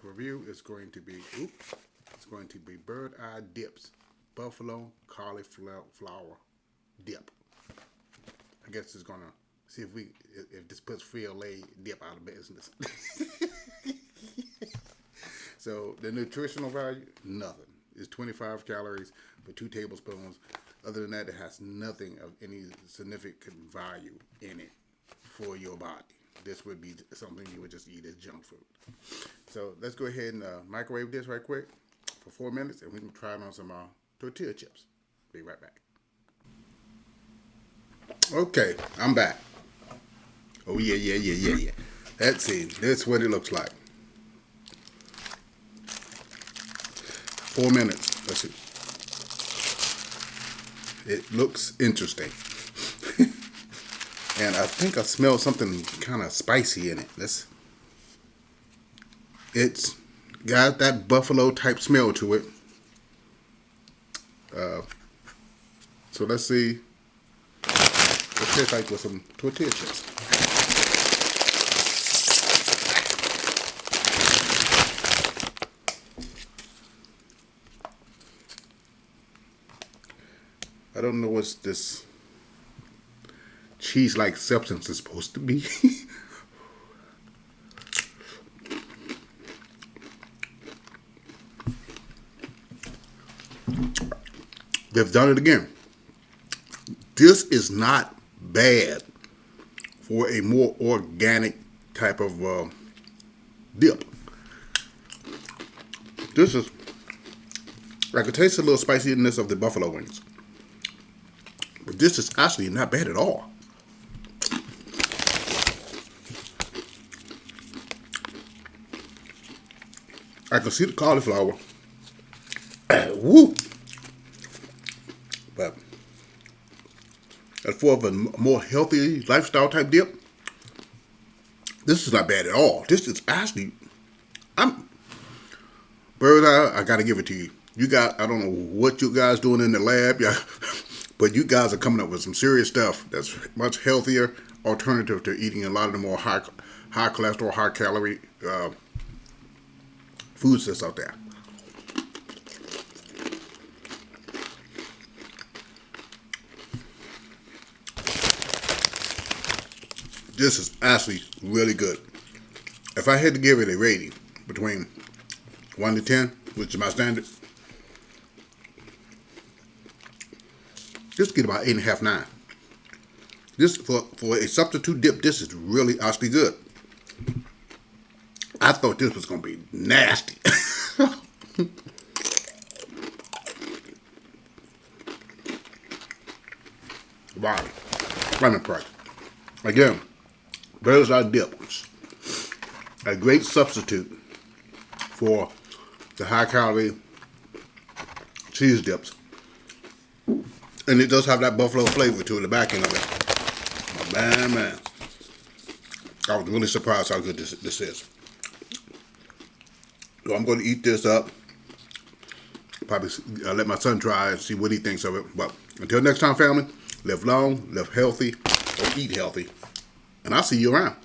review is going to be, bird eye dips, buffalo cauliflower dip. I guess it's gonna see if this puts Frito-Lay dip out of business. So the nutritional value, nothing. It's 25 calories for 2 tablespoons. Other than that, it has nothing of any significant value in it for your body. This would be something you would just eat as junk food. So let's go ahead and microwave this right quick for 4 minutes, and we can try it on some tortilla chips. Be right back. Okay, I'm back. Oh yeah. Let's see. That's what it looks like. 4 minutes. Let's see. It looks interesting. And I think I smell something kind of spicy in it. It's got that buffalo type smell to it. So let's see. It tastes like with some tortilla chips. I don't know what this cheese-like substance is supposed to be. They've done it again. This is not bad for a more organic type of dip. This is, I can taste a little spiciness of the buffalo wings. But this is actually not bad at all. I can see the cauliflower. Woo! But as for a more healthy lifestyle type dip, this is not bad at all. This is actually, bird eye, I gotta give it to you. You got, I don't know what you guys doing in the lab, yeah, but you guys are coming up with some serious stuff that's much healthier alternative to eating a lot of the more high cholesterol, high calorie foods that's out there. This is actually really good. If I had to give it a rating between 1 to 10, which is my standard, just get about 8.5, 9. This for a substitute dip, this is really actually good. I thought this was gonna be nasty. Wow, I'm impressed. Again, bird's eye dip, a great substitute for the high calorie cheese dips. And it does have that buffalo flavor to the back end of it. Man. I was really surprised how good this is. So I'm going to eat this up. Probably let my son try and see what he thinks of it. But until next time, family, live long, live healthy, or eat healthy. And I'll see you around.